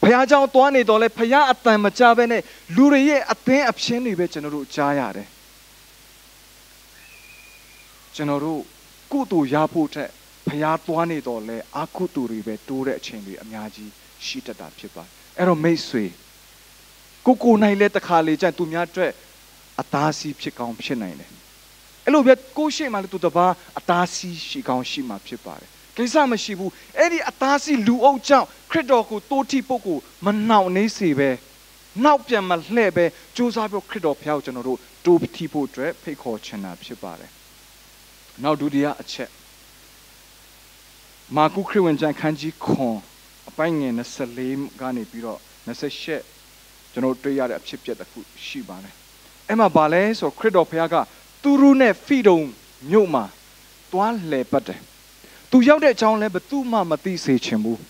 ဘုရားเจ้าသွားနေတော့လဲဘုရားအတန်မကြားဘဲနဲ့လူတွေရဲ့အသင်းအဖြစ်တွေပဲကျွန်တော်တို့ကြားရတယ်ကျွန်တော်တို့ကုသိုလ်ရဖို့တဲ့ဘုရားသွားနေတော့လဲအကုသိုလ်တွေပဲတိုးတဲ့အချိန်တွေအများကြီးရှိတတ်တာဖြစ်ပါတယ်အဲ့တော့မိတ်ဆွေကိုနိုင်လဲတခါလေကျရင်သူများအတွက်အသားစီးဖြစ်ကောင်းဖြစ်နိုင်တယ်အဲ့လိုပဲကိုရှိမှလည်းသူတပါအသားစီးရှိကောင်းရှိမှဖြစ်ပါတယ်ကိစ္စမရှိဘူးအဲ့ဒီအသားစီးလူအုပ်ကြောင့်ခရစ်တော်ကိုတိုးထိပုတ်ကိုမနှောင့်နှေးစေပဲနောက်ပြန်မလှဲ့ပဲကြိုးစားပြီးခရစ်တော်ဖျားကိုကျွန်တော်တို့တိုးထိဖို့အတွက်ဖိတ်ခေါ်ချင်တာဖြစ်ပါတယ်နောက်ဒုတိယအချက်မာကုခရစ်ဝင်ကျမ်းခန်းကြီးခွန်အပိုင်းငယ်24ကနေပြီးတော့28ကျွန်တော်တွေ့ရတဲ့အဖြစ်အပျက်တစ်ခုရှိပါတယ်အဲ့မှာဗာလဲဆိုခရစ်တော်ဖျားကသူရုနဲ့ဖိတုံမြို့မှာသွားလှည့်ပတ်တယ်သူရောက်တဲ့အကြောင်းလဲဘယ်သူမှမသိစေချင်ဘူး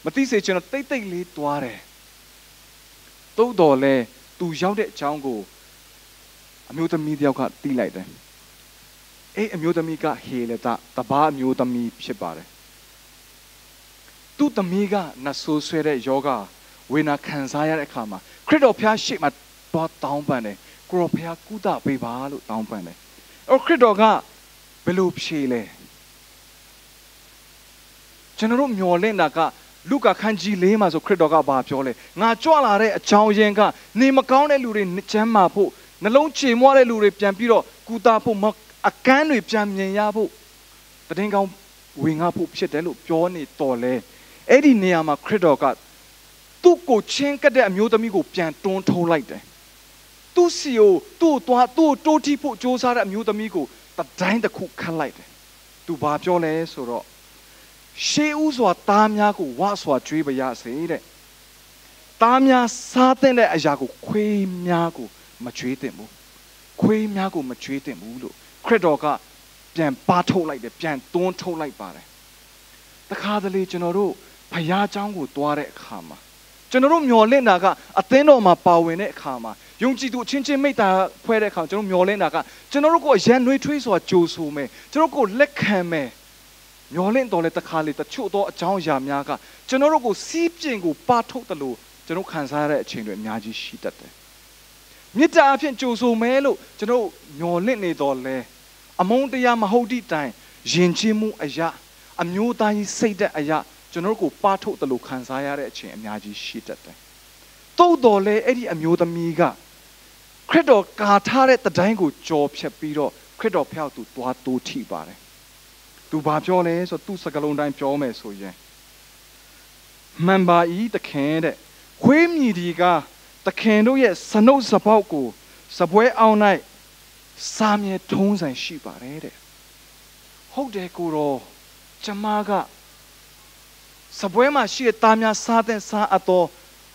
မသိစေချင်တော့တိတ်တိတ်လေးသွားတယ်သို့တော်လဲသူရောက်တဲ့အကြောင်းကိုအမျိုးသမီးတယောက်ကသိလိုက်တယ်အဲ့အမျိုးသမီးကဟေလတာတပါးအမျိုးသမီးဖြစ်ပါတယ်သူ့သမီးကနဆိုးဆွဲတဲ့ယောဂဝေနာခံစားရတဲ့အခါမှာခရစ်တော်ဖျားရှိမှတော့တောင်းပန်တယ်ကိုရောဖျားကုသပေးပါလို့တောင်းပန်တယ်ခရစ်တော်ကဘယ်လိုဖြေလဲကျွန်တော်တို့မျှော်လင့်တာကလုကာခန်းကြီး4မှာဆိုခရစ်တော်ကဘာပြောလဲငါကြွလာတဲ့အကြောင်းရင်းကနေမကောင်းတဲ့လူတွေချမ်းမာဖို့နှလုံးချေမွားတဲ့လူတွေပြန်ပြီးတော့ကုသဖို့အကန်းတွေပြန်မြင်ရဖို့တည်င်းကောင်းဝင်ငါဖို့ဖြစ်တယ်လို့ပြောနေတော်လဲအဲ့ဒီနေရာမှာခရစ်တော်ကသူ့ကိုချင်းကတဲ့အမျိုးသမီးကိုပြန်တွန်းထုံးလိုက်တယ်သူ့စီကိုသူ့တိုးထိဖို့စ조사တဲ့အမျိုးသမီးကိုတတိုင်းတစ်ခုခတ်လိုက်တယ်သူဘာပြောလဲဆိုတော့ရှေးဥစွာသားများကိုဝါစွာကြွေးပါရစေတဲ့သားများစားတဲ့အရာကိုခွေးများကိုမကြွေးသင့်ဘူးခွေးများကိုမကြွေးသင့်ဘူးလို့ခရစ်တော်ကပြန်ပါထုတ်လိုက်တယ်ပြန်တွန်းထုတ်လိုက်ပါတယ်တခါတလေကျွန်တော်တို့ဘုရားကျောင်းကိုသွားတဲ့အခါမှာကျွန်တော်တို့မျှော်လင့်တာကအသင်းတော်မှာပါဝင်တဲ့အခါမှာယုံကြည်သူအချင်းချင်းမိတ္တာဖွဲ့တဲ့အခါကျွန်တော်မျှော်လင့်တာကကျွန်တော်တို့ကိုရန်နှွေးထွေးစွာကြိုဆိုမယ်ကျွန်တော်ကိုလက်ခံမယ်မျောလင့်တော်လဲတခါလေတချို့သောအကြောင်းအရာများကကျွန်တော်တို့ကိုစီးပြင်ကိုပါထုတ်တယ်လို့ကျွန်တော်ခံစားရတဲ့အချိန်တွေအများကြီးရှိတတ်တယ်။မေတ္တာအဖြစ်ကြိုဆိုမဲလို့ကျွန်တော်မျောလင့်နေတော်လဲအမုန်းတရားမဟုတ်သည့်တိုင်ယဉ်ကျေးမှုအရာအမျိုးသားကြီးစိတ်တဲ့အရာကျွန်တော်တို့ကိုပါထုတ်တယ်လို့ခံစားရတဲ့အချိန်အများကြီးရှိတတ်တယ်။သို့တော်လဲအဲ့ဒီအမျိုးသမီးကခရစ်တော်ကာထားတဲ့တတိုင်းကိုကြော်ဖြတ်ပြီးတော့ခရစ်တော်ဖျောက်သူတွားတိုးထိပါတယ်သူဘာပြောလဲဆိုသူစကလုံးတိုင်းပြောမယ်ဆိုရင်မှန်ပါဤတခင်တဲ့ခွေးမြည်ဒီကတခင်တို့ရဲ့စနုပ်စပေါက်ကိုစပွဲအောင်၌စာမြေထုံးဆိုင်ရှိပါတယ်တဲ့ဟုတ်တယ်ကိုရောကျမကစပွဲမှာရှိတဲ့သားများစားတဲ့စားအတော်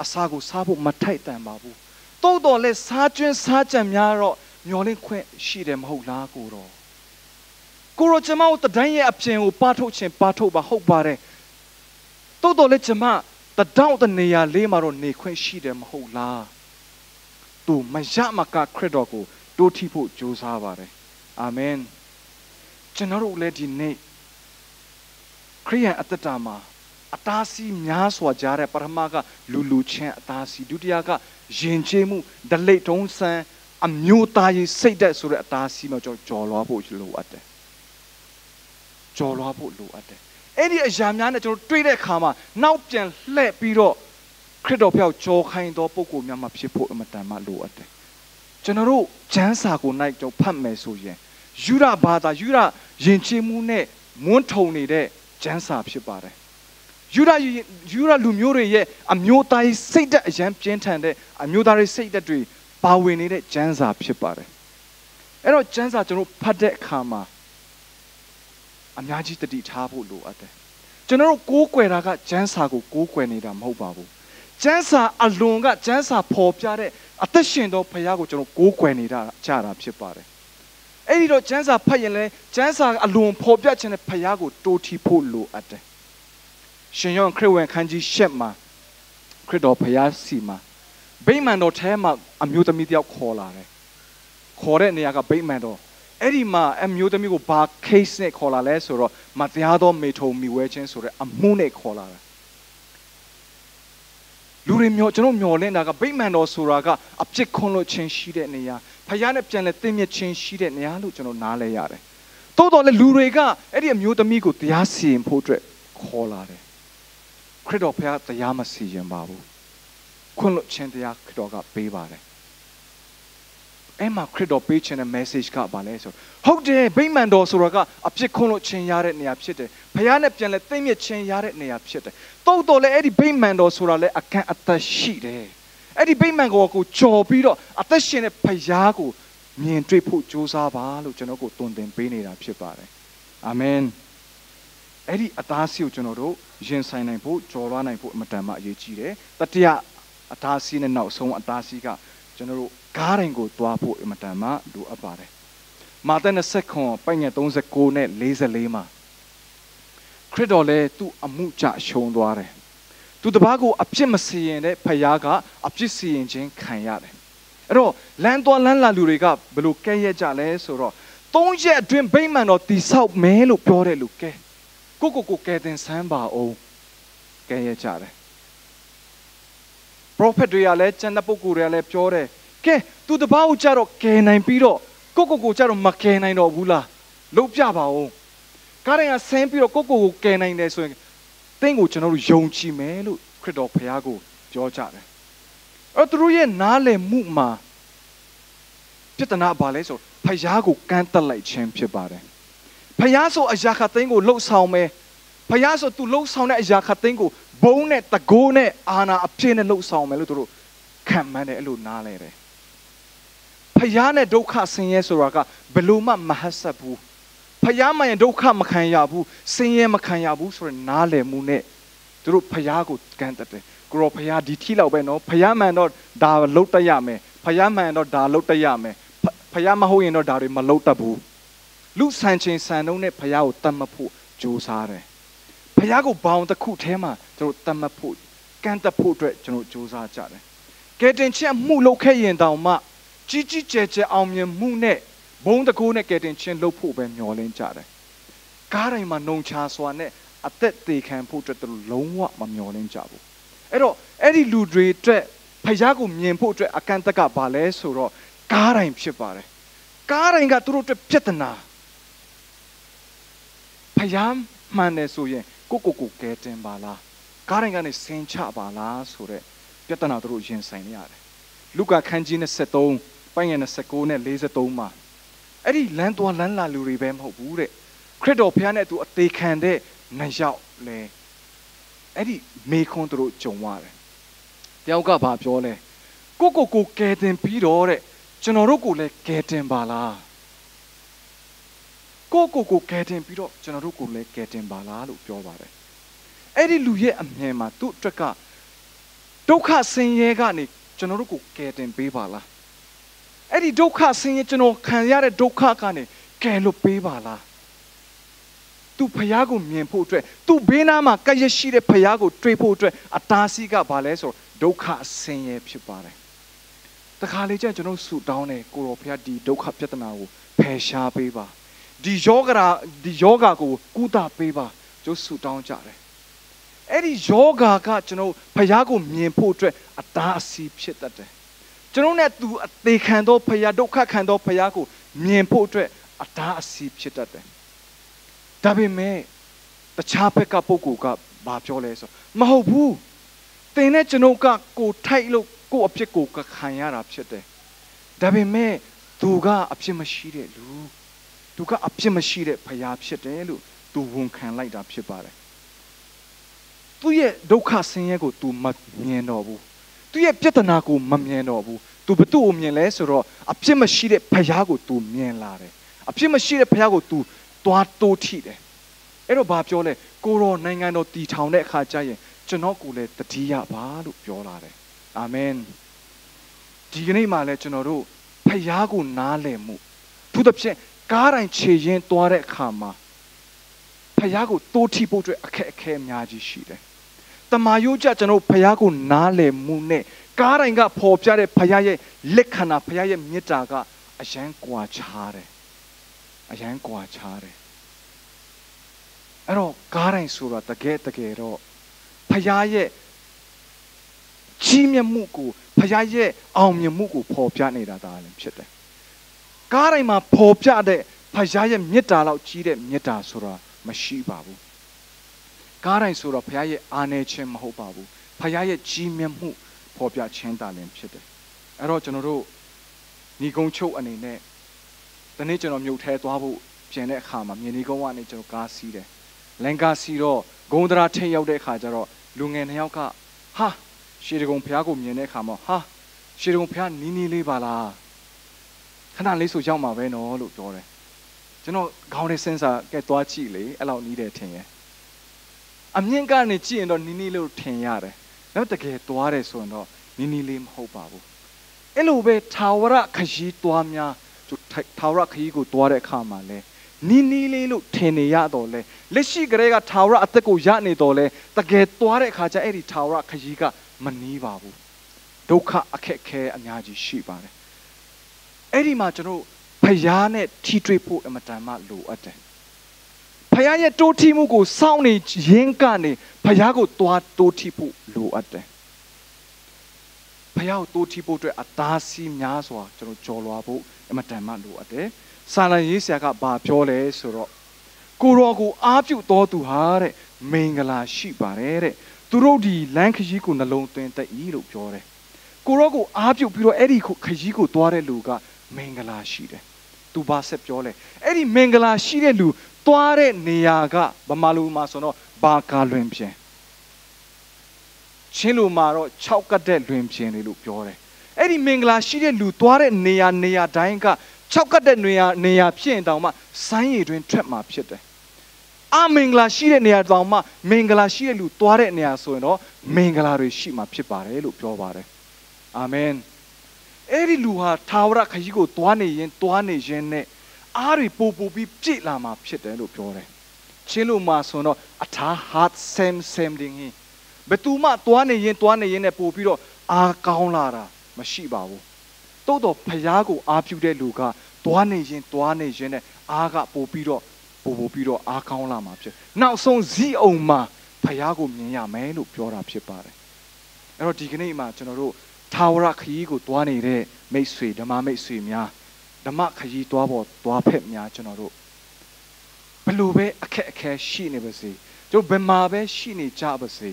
အစာကိုစားဖို့မထိုက်တန်ပါဘူးတိုးတော်လဲစားကျွန်းစားကြံများတော့မျောလင့်ခွင့်ရှိတယ်မဟုတ်လားကိုရောကိုရောကျမတို့တတိုင်းရဲ့အပြင်ကိုပါထုတ်ခြင်းပါထုတ်ပါဟုတ်ပါတယ်တိုးတော်လဲကျမတဒေါင့်တနေရာလေးမှာတော့နေခွင့်ရှိတယ်မဟုတ်လားသူမရမကခရစ်တော်ကိုတိုးထိဖို့ကြိုးစားပါတယ်အာမင်ကျွန်တော်တို့လည်းဒီနေ့ခရိယန်အသက်တာမှာအတားစီများစွာကြားတဲ့ပထမကလူချင်းအတားစီဒုတိယကယဉ်ကျေးမှုဒလိတ်တုံးဆန်းအမျိုးသားရေးစိတ်သက်ဆိုတဲ့အတားစီမှာကြော်လွှားဖို့လိုအပ်တယ်ကြော်လွှားဖို့လိုအပ်တယ်အဲ့ဒီအရာများနဲ့ကျွန်တော်တွေးတဲ့အခါမှာနောက်ပြန်လှည့်ပြီးတော့ခရစ်တော်ဖျောက်ကြောခိုင်းသောပုဂ္ဂိုလ်များမှာဖြစ်ဖို့အမတန်မှလိုအပ်တယ်ကျွန်တော်တို့ကျမ်းစာကိုနိုင်တော့ဖတ်မယ်ဆိုရင်ယူရဘာသာယူရယဉ်ကျေးမှုနဲ့မွန်းထုံနေတဲ့ကျမ်းစာဖြစ်ပါတယ်ယူရလူမျိုးတွေရဲ့အမျိုးသားရေးစိတ်ဓာတ်အရန်ပြင်းထန်တဲ့အမျိုးသားရေးစိတ်ဓာတ်တွေပါဝင်နေတဲ့ကျမ်းစာဖြစ်ပါတယ်အဲ့တော့ကျမ်းစာကျွန်တော်ဖတ်တဲ့အခါမှာ အများကြီးတတိထားဖို့လိုအပ်တယ်ကျွန်တော်တို့ကိုးကွယ်တာကကျမ်းစာကိုကိုးကွယ်နေတာမဟုတ်ပါဘူးကျမ်းစာအလွန်ကကျမ်းစာပေါ်ပြတဲ့အသက်ရှင်သောဘုရားကိုကျွန်တော်ကိုးကွယ်နေတာကြတာဖြစ်ပါတယ်အဲ့ဒီတော့ကျမ်းစာဖတ်ရင်လည်းကျမ်းစာအလွန်ပေါ်ပြခြင်းတဲ့ဘုရားကိုတိုးထီဖို့လိုအပ်တယ်ရှင်ယောဟန်ခရစ်ဝင်ခန်းကြီး၈မှာခရစ်တော်ဘုရားစီမှာဗိမာန်တော်ထဲမှာအမျိုးသမီးတယောက်ခေါ်လာတယ်ခေါ်တဲ့နေရာကဗိမာန်တော်အဲ့ဒီမှာအမျိုးသမီးကိုဘာ case နဲ့ခေါ်လာလဲဆိုတော့မတရားသောမေထုံမိဝဲခြင်းဆိုတဲ့အမှုနဲ့ခေါ်လာတာလူတွေမျိုးကျွန်တော်မျော်လင့်တာကဗိမာန်တော်ဆိုတာကအပြစ်ခွန်လို့ခြင်းရှိတဲ့နေရာဖခင်နဲ့ပြန်လဲသိမြတ်ခြင်းရှိတဲ့နေရာလို့ကျွန်တော်နားလဲရတယ်တိုးတော်လဲလူတွေကအဲ့ဒီအမျိုးသမီးကိုတရားစီရင်ဖို့အတွက်ခေါ်လာတယ်ခရစ်တော်ဖခင်တရားမစီရင်ပါဘူးခွန်လို့ခြင်းတရားခရစ်တော်ကပေးပါတယ်အဲ့မှာခရစ်တော်ပေးခြင်းတဲ့ message ကဘာလဲဆိုဟုတ်တယ်ဗိမာန်တော်ဆိုတာကအပြစ်ခွန်လို့ခြင်းရတဲ့နေရာဖြစ်တယ်ဖခင်နဲ့ပြန်လဲသိမြတ်ခြင်းရတဲ့နေရာဖြစ်တယ်တိုးတော်လဲအဲ့ဒီဗိမာန်တော်ဆိုတာလဲအကန့်အသတ်ရှိတယ်အဲ့ဒီဗိမာန်ကိုကြော်ပြီးတော့အသက်ရှင်တဲ့ဖခင်ကိုမြင်တွေ့ဖို့ကြိုးစားပါလို့ကျွန်တော်ကိုတွင်တင်ပေးနေတာဖြစ်ပါတယ်အာမင်အဲ့ဒီအသားစီကိုကျွန်တော်တို့ရင်ဆိုင်နိုင်ဖို့ကြော်လွှားနိုင်ဖို့အမတန်မှအရေးကြီးတယ်တတိယအသားစီနဲ့နောက်ဆုံးအသားစီကကျွန်တော်တို့ကားတိုင်းကိုတွားဖို့အမတန်မှလိုအပ်ပါတယ်မာသဲ29ပိုင်ငယ်39နဲ့44မှာခရစ်တော်လည်းသူ့အမှုကြရှုံးသွားတယ်သူတပားကိုအပြစ်မစီရင်တဲ့ဖခင်ကအပြစ်စီရင်ခြင်းခံရတယ်အဲ့တော့လမ်းတော်လမ်းလာလူတွေကဘယ်လိုကဲရဲ့ကြလဲဆိုတော့3ရက်အတွင်းဗိမာန်တော်တိဆောက်မယ်လို့ပြောတဲ့လူကဲကိုကဲတင်ဆန်းပါအောင်ကဲရဲ့ကြတယ် prophet တွေကလည်းကျန်တဲ့ပုဂ္ဂိုလ်တွေကလည်းပြောတယ်ကဲသူတပားကိုကြတော့ကဲနိုင်ပြီးတော့ကိုကြတော့မကဲနိုင်တော့ဘူးလားလုံးပြပါအောင်ကားတိုင်းကဆင်းပြီးတော့ကိုကဲနိုင်တယ်ဆိုရင်တင်းကိုကျွန်တော်တို့ယုံကြည်မယ်လို့ခရစ်တော်ဘုရားကိုပြောကြတယ်အဲ့သူတို့ရဲ့နားလည်မှုမှာပြဿနာဘာလဲဆိုဘုရားကိုကန့်တက်လိုက်ခြင်းဖြစ်ပါတယ်ဘုရားဆိုအရာခတ်သိန်းကိုလှုပ်ဆောင်မယ်ဘုရားဆိုသူလှုပ်ဆောင်တဲ့အရာခတ်သိန်းကိုဘုံနဲ့တကိုးနဲ့အာနာအပြည့်နဲ့လှုပ်ဆောင်မယ်လို့သူတို့ခံမှန်းတယ်အဲ့လိုနားလဲတယ်ဘုရားနဲ့ဒုက္ခဆင်းရဲဆိုတာကဘယ်လို့မှမဟတ်ဆက်ဘူးဖယားမှရင်ဒုက္ခမခံရဘူးဆင်းရဲမခံရဘူးဆိုရင်နားလည်မှုနဲ့သူတို့ဖယားကိုကန့်တက်တယ်ကိုရောဖယားဒီထီလောက်ပဲနော်ဖယားမှန်တော့ဒါလှုပ်တတ်ရမယ်ဖယားမှန်တော့ဒါလှုပ်တတ်ရမယ်ဖယားမဟုတ်ရင်တော့ဒါတွေမလှုပ်တတ်ဘူးလူဆန်ချင်းဆန်တော့နဲ့ဖယားကိုတတ်မှတ်ဖို့ကြိုးစားတယ်ဖယားကိုဘောင်တစ်ခုထဲမှာကျွန်တော်တတ်မှတ်ဖို့ကန့်တက်ဖို့အတွက်ကျွန်တော်ကြိုးစားကြတယ်ကဲတင်ချက်မှုလုပ်ခဲ့ရင်တောင်မှကြီးကြီးကျယ်ကျယ်အောင်မြင်မှုနဲ့ဘုံတကူနဲ့ကဲတင်ချင်းလှုပ်ဖို့ပဲမျှော်လင့်ကြတယ်ကားတိုင်းမှာနှုံချစွာနဲ့အသက်သေခံဖို့အတွက်သူလုံးဝမမျှော်လင့်ကြဘူးအဲ့တော့အဲ့ဒီလူတွေအတွက်ဖယားကိုမြင်ဖို့အတွက်အကန့်အသတ်ကဘာလဲဆိုတော့ကားတိုင်းဖြစ်ပါတယ်ကားတိုင်းကသူတို့အတွက်ပြဿနာဖယားမှန်တယ်ဆိုရင်ကိုကဲတင်ပါလားကားတိုင်းကနေဆင်းချပါလားဆိုတဲ့ပြဿနာသူတို့ရင်ဆိုင်ရတယ်လုကာခန်းကြီး23ပိုင်းငယ်29နဲ့43မှာအဲ့ဒီလမ်းသွားလမ်းလာလူတွေပဲမဟုတ်ဘူးတဲ့ခရစ်တော်ဘုရားနဲ့သူအသေးခံတဲ့နှစ်ယောက်လဲအဲ့ဒီမေခွန်းသူတို့ကြုံရတယ်တယောက်ကဘာပြောလဲကိုကဲတင်ပြီးတော့တဲ့ကျွန်တော်တို့ကိုလည်းကဲတင်ပါလားကိုကဲတင်ပြီးတော့ကျွန်တော်တို့ကိုလည်းကဲတင်ပါလားလို့ပြောပါတယ်အဲ့ဒီလူရဲ့အမြင်မှာသူ့အတွက်ကဒုက္ခဆင်းရဲကနေကျွန်တော်တို့ကိုကဲတင်ပေးပါလားအဲ့ဒီဒုက္ခဆင်းရဲကျွန်တော်ခံရတဲ့ဒုက္ခကနေကယ်လို့ပေးပါလားသူဖယားကိုမြင်ဖို့အတွက်သူဘေးနားမှာကဲ့ရရှိတဲ့ဖယားကိုတွေ့ဖို့အတွက်အတားဆီးကဘာလဲဆိုဒုက္ခဆင်းရဲဖြစ်ပါတယ်တခါလေကျကျွန်တော်ဆူတောင်းတယ်ကိုရောဖယားဒီဒုက္ခပြဿနာကိုဖယ်ရှားပေးပါဒီယောဂါကိုကုသပေးပါကျွန်တော်ဆူတောင်းကြတယ်အဲ့ဒီယောဂါကကျွန်တော်ဖယားကိုမြင်ဖို့အတွက်အတားအဆီးဖြစ်တတ်တယ်ကျွန်တော်နဲ့သူအသေးခံသောဖယားဒုက္ခခံသောဖယားကိုမြင်ဖို့အတွက်အတားအဆီးဖြစ်တတ်တယ်ဒါပေမဲ့တခြားဘက်ကပုဂ္ဂိုလ်ကဘာပြောလဲဆိုမဟုတ်ဘူးသင်နဲ့ကျွန်တော်ကကိုထိုက်လို့ကိုအဖြစ်ကိုခံရတာဖြစ်တယ်ဒါပေမဲ့သူကအဖြစ်မရှိတဲ့လူသူကအဖြစ်မရှိတဲ့ဖယားဖြစ်တယ်လို့သူဝန်ခံလိုက်တာဖြစ်ပါတယ်သူရဲ့ဒုက္ခဆင်းရဲကိုသူမမြင်တော့ဘူးသူရဲ့ပြဿနာကိုမမြင်တော့ဘူးသူဘသူ့ကိုမြင်လဲဆိုတော့အဖြစ်မရှိတဲ့ဖယားကိုသူမြင်လာတယ်အဖြစ်မရှိတဲ့ဖယားကိုသူသွားတိုးထိတယ် အဲ့တော့ဘာပြောလဲကိုရောနိုင်ငံတော်တည်ထောင်တဲ့အခါကျရင်ကျွန်တော်ကိုလည်းတတိယပါလို့ပြောလာတယ်အာမင်ဒီကနေ့မှလည်းကျွန်တော်တို့ဖယားကိုနားလည်မှုသူတစ်ဖြင့်ကားတိုင်းခြေရင်းသွားတဲ့အခါမှာဖယားကိုတိုးထိဖို့အတွက်အခက်အခဲအများကြီးရှိတယ်တမာယိုးကြကျွန်တော်ဖယားကိုနားလည်မှုနဲ့ကားတိုင်းကပေါ်ပြတဲ့ဖယားရဲ့လက်ခဏဖယားရဲ့မေတ္တာကအယံကွာခြားတယ်အယံကွာခြားတယ်အဲ့တော့ကားတိုင်းဆိုတာတကယ်တော့ဖယားရဲ့ကြီးမြတ်မှုကိုဖယားရဲ့အောင်မြင်မှုကိုပေါ်ပြနေတာဒါလည်းဖြစ်တယ်ကားတိုင်းမှာပေါ်ပြတဲ့ဖယားရဲ့မေတ္တာလောက်ကြီးတဲ့မေတ္တာဆိုတာမရှိပါဘူးကားတိုင်းဆိုတော့ဖယားရဲ့အာနယ်ခြင်းမဟုတ်ပါဘူးဖယားရဲ့ကြီးမြတ်မှုပေါ်ပြခြင်းတာလည်းဖြစ်တယ်အဲ့တော့ကျွန်တော်တို့ညီကုန်းချုပ်အနေနဲ့ဒီနေ့ကျွန်တော်မြုပ်ထဲသွားဖို့ပြင်တဲ့အခါမှာမြေနီကုန်းကနေကျွန်တော်ကားစီးတယ်လန်ကားစီးတော့ဂုံဒရာထိတ်ရောက်တဲ့အခါကျတော့လူငယ်2ယောက်ကဟာရှေးတကုံဖျားကိုမြင်တဲ့အခါမှာဟာရှေးတကုံဖျားနီးနီးလေးပါလားခဏလေးဆိုရောက်မှာပဲနော်လို့ပြောတယ်ကျွန်တော်ခေါင်းထဲစင်စာကဲသွားကြည့်လေအဲ့လောက်နီးတယ်ထင်ရဲ့အမြင့်ကနေကြည့်ရင်တော့နီးနီးလို့ထင်ရတယ်ဒါပေမဲ့တကယ်သွားတယ်ဆိုရင်တော့နီးနီးလေးမဟုတ်ပါဘူးအဲ့လိုပဲထာဝရခရီးသွားများထာဝရခရီးကိုသွားတဲ့အခါမှာလဲနီးနီးလေးလို့ထင်နေရတော့လဲလက်ရှိကလေးကထာဝရအသက်ကိုရနေတော့လဲတကယ်သွားတဲ့အခါကျအဲ့ဒီထာဝရခရီးကမနီးပါဘူးဒုက္ခအခက်ခဲအများကြီးရှိပါတယ်အဲ့ဒီမှာကျွန်တော်ဖယားနဲ့ထိတွေ့ဖို့အမတန်မှလိုအပ်တယ်ဖယားရဲ့တိုးထိမှုကိုစောင့်နေရင်းကနေဖယားကိုသွားတိုးထိဖို့လိုအပ်တယ်ဖယားကိုတိုးထိဖို့အတွက်အသားစီးများစွာကျွန်တော်ကြော်လွာဖို့အမတန်မှလိုအပ်တယ်စာလံရေးဆရာကဘာပြောလဲဆိုတော့ကိုရောကိုအားပြုတော်သူဟာတဲ့မင်္ဂလာရှိပါတယ်တဲ့သူတို့ဒီလမ်းခရီးကိုနှလုံးသွင်းတတ်၏လို့ပြောတယ်ကိုရောကိုအားပြုပြီးတော့အဲ့ဒီခရီးကိုသွားတဲ့လူကမင်္ဂလာရှိတယ်သူဘာဆက်ပြောလဲအဲ့ဒီမင်္ဂလာရှိတဲ့လူသွားတဲ့နေရာကဗမာလူမှာဆိုတော့ဘာကာလွင်ပြင်ချင်းလူမှာတော့6ကတ်တဲ့လွင်ပြင်တွေလို့ပြောတယ်အဲ့ဒီမင်္ဂလာရှိတဲ့လူသွားတဲ့နေရာတိုင်းက6ကတ်တဲ့နေရာဖြစ်ရင်တောင်မှဆိုင်းရည်တွင်ထွက်မှာဖြစ်တယ်အမင်္ဂလာရှိတဲ့နေရာတောင်မှမင်္ဂလာရှိတဲ့လူသွားတဲ့နေရာဆိုရင်တော့မင်္ဂလာတွေရှိမှာဖြစ်ပါတယ်လို့ပြောပါတယ်အာမင်အဲ့ဒီလူဟာထာဝရခရီးကိုသွားနေရင်နဲ့အားတွေပို့ပြီးပြည့်လာမှာဖြစ်တယ်လို့ပြောတယ်ချင်းလူမှာဆိုတော့အထာ heart same thing ဘယ်သူမှသွားနေရင်နဲ့ပို့ပြီးတော့အားကောင်းလာတာမရှိပါဘူးတိုးတော့ဖယားကိုအားပြုတဲ့လူကသွားနေရင်နဲ့အားကပို့ပြီးတော့အားကောင်းလာမှာဖြစ်နောက်ဆုံးဇီးအောင်မှာဖယားကိုမြင်ရမယ်လို့ပြောတာဖြစ်ပါတယ်အဲ့တော့ဒီကနေ့မှာကျွန်တော်တို့ထာဝရခရီးကိုသွားနေတဲ့မိတ်ဆွေဓမ္မမိတ်ဆွေများဓမ္မခရီးသွားဖက်များကျွန်တော်တို့ဘလို့ပဲအခက်အခဲရှိနေပါစေကျွန်တော်ဘယ်မှာပဲရှိနေကြပါစေ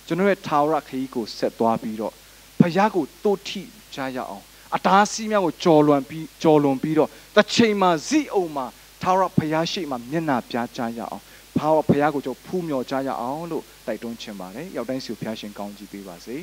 ကျွန်တော်ရဲ့ထာဝရခရီးကိုဆက်သွားပြီးတော့ဖယားကိုတိုးထိကြရအောင်အတားစီးများကိုကြော်လွန်ပြီးတော့တစ်ချိန်မှာဇိအောင်မှာထာဝရဖယားရှိမှမျက်နှာပြကြရအောင်ဖယားကိုကျွန်တော်ဖူးမြော်ကြရအောင်လို့တိုက်တွန်းချင်ပါတယ်ရောက်တိုင်းစီဖယားရှင်ကောင်းကြီးပေးပါစေ